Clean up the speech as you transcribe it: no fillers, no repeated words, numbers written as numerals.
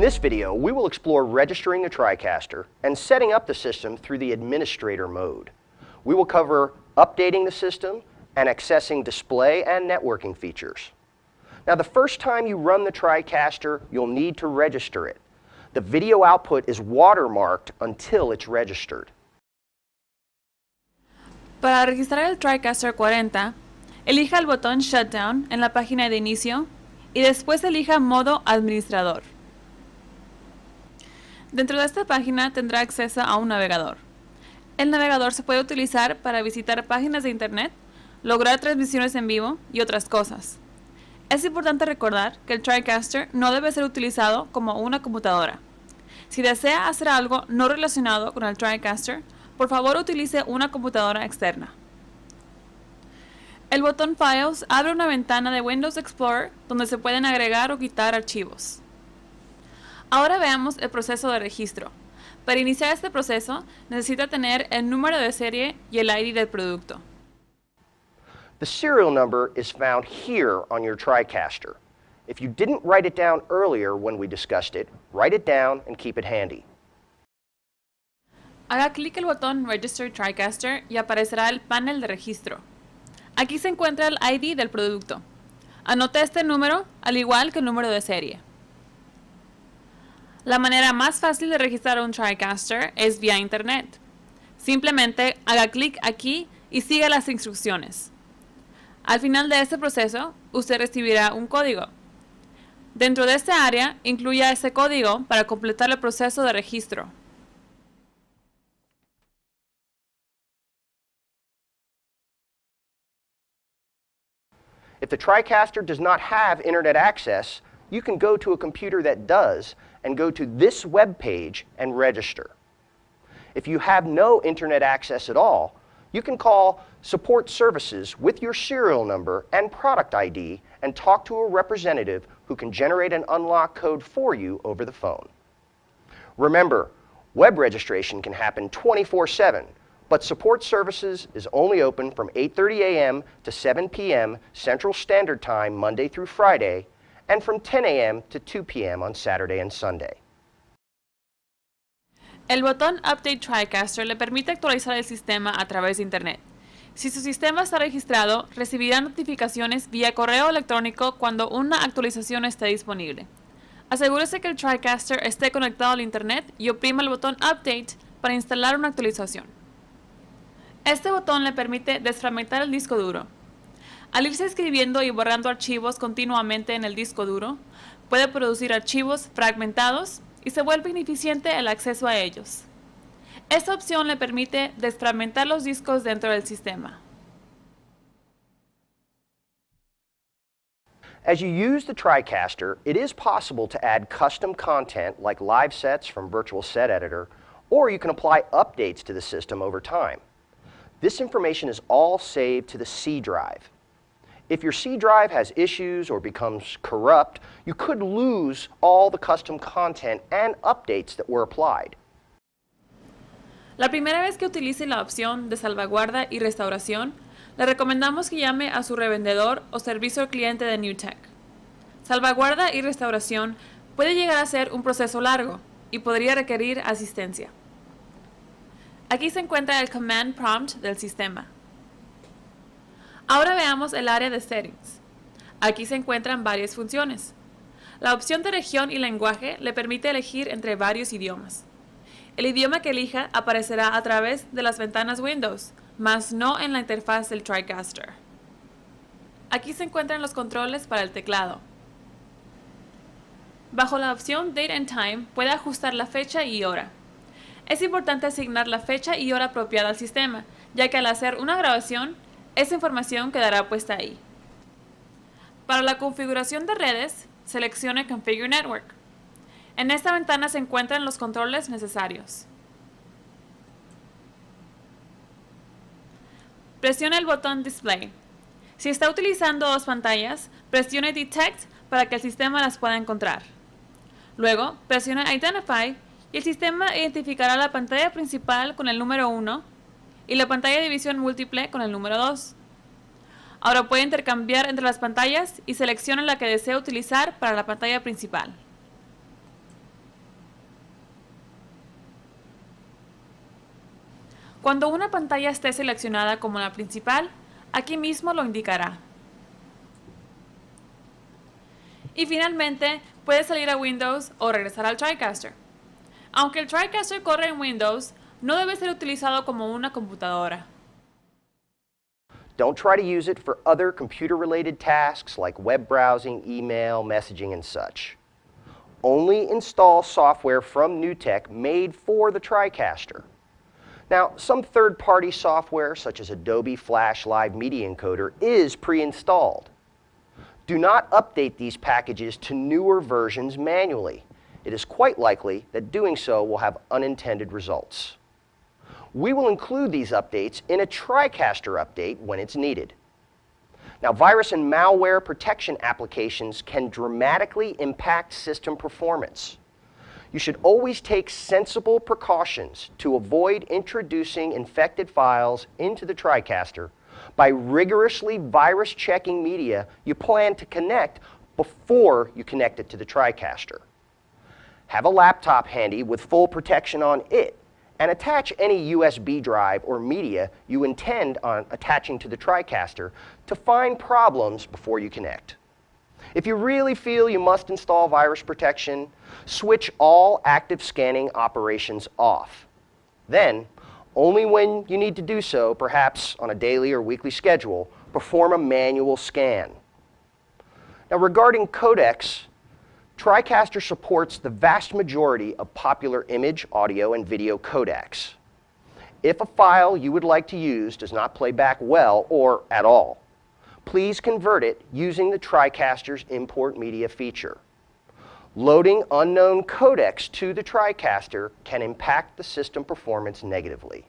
this video, we will explore registering the TriCaster and setting up the system through the administrator mode. We will cover updating the system and accessing display and networking features. Now, the first time you run the TriCaster, you'll need to register it. The video output is watermarked until it's registered. Para registrar el TriCaster 40, elija el botón Shutdown en la página de inicio y después elija modo administrador. Dentro de esta página tendrá acceso a un navegador. El navegador se puede utilizar para visitar páginas de internet, lograr transmisiones en vivo y otras cosas. Es importante recordar que el TriCaster no debe ser utilizado como una computadora. Si desea hacer algo no relacionado con el TriCaster, por favor utilice una computadora externa. El botón Files abre una ventana de Windows Explorer donde se pueden agregar o quitar archivos. Ahora veamos el proceso de registro. Para iniciar este proceso, necesita tener el número de serie y el ID del producto. The serial number is found here on your TriCaster. If you didn't write it down earlier when we discussed it, write it down and keep it handy. Haga clic el botón Register TriCaster y aparecerá el panel de registro. Aquí se encuentra el ID del producto. Anote este número, al igual que el número de serie. La manera más fácil de registrar un TriCaster es vía internet. Simplemente haga clic aquí y siga las instrucciones. Al final de este proceso, usted recibirá un código. Dentro de esta área, incluya ese código para completar el proceso de registro. If the TriCaster does not have internet access, you can go to a computer that does and go to this web page and register. If you have no internet access at all, you can call support services with your serial number and product ID and talk to a representative who can generate an unlock code for you over the phone. Remember, web registration can happen 24/7, but support services is only open from 8:30 a.m. to 7 p.m. Central Standard Time Monday through Friday, and from 10 a.m. to 2 p.m. on Saturday and Sunday. El botón Update TriCaster le permite actualizar el sistema a través de Internet. Si su sistema está registrado, recibirá notificaciones vía correo electrónico cuando una actualización esté disponible. Asegúrese que el TriCaster esté conectado al Internet y oprima el botón Update para instalar una actualización. Este botón le permite desfragmentar el disco duro. Al irse escribiendo y borrando archivos continuamente en el disco duro, puede producir archivos fragmentados y se vuelve ineficiente el acceso a ellos. Esta opción le permite desfragmentar los discos dentro del sistema. As you use the TriCaster, it is possible to add custom content like live sets from Virtual Set Editor, or you can apply updates to the system over time. This information is all saved to the C drive. If your C drive has issues or becomes corrupt, you could lose all the custom content and updates that were applied. La primera vez que utilice la opción de salvaguarda y restauración, le recomendamos que llame a su revendedor o servicio al cliente de NewTek. Salvaguarda y restauración puede llegar a ser un proceso largo y podría requerir asistencia. Aquí se encuentra el command prompt del sistema. Ahora veamos el área de Settings. Aquí se encuentran varias funciones. La opción de región y lenguaje le permite elegir entre varios idiomas. El idioma que elija aparecerá a través de las ventanas Windows, mas no en la interfaz del TriCaster. Aquí se encuentran los controles para el teclado. Bajo la opción Date and Time puede ajustar la fecha y hora. Es importante asignar la fecha y hora apropiada al sistema, ya que al hacer una grabación, esa información quedará puesta ahí. Para la configuración de redes, seleccione Configure Network. En esta ventana se encuentran los controles necesarios. Presione el botón Display. Si está utilizando dos pantallas, presione Detect para que el sistema las pueda encontrar. Luego, presione Identify y el sistema identificará la pantalla principal con el número 1 y la pantalla de visión múltiple con el número 2. Ahora puede intercambiar entre las pantallas y seleccione la que desea utilizar para la pantalla principal. Cuando una pantalla esté seleccionada como la principal, aquí mismo lo indicará. Y finalmente, puedes salir a Windows o regresar al TriCaster. Aunque el TriCaster corre en Windows, no debe ser utilizado como una computadora. Don't try to use it for other computer-related tasks like web browsing, email, messaging, and such. Only install software from NewTek made for the TriCaster. Now, some third-party software, such as Adobe Flash Live Media Encoder, is pre-installed. Do not update these packages to newer versions manually. It is quite likely that doing so will have unintended results. We will include these updates in a TriCaster update when it's needed. Now, virus and malware protection applications can dramatically impact system performance. You should always take sensible precautions to avoid introducing infected files into the TriCaster by rigorously virus checking media you plan to connect before you connect it to the TriCaster. Have a laptop handy with full protection on it, and attach any USB drive or media you intend on attaching to the TriCaster to find problems before you connect. If you really feel you must install virus protection, switch all active scanning operations off. Then, only when you need to do so, perhaps on a daily or weekly schedule, perform a manual scan. Now, regarding codecs, TriCaster supports the vast majority of popular image, audio, and video codecs. If a file you would like to use does not play back well or at all, please convert it using the TriCaster's import media feature. Loading unknown codecs to the TriCaster can impact the system performance negatively.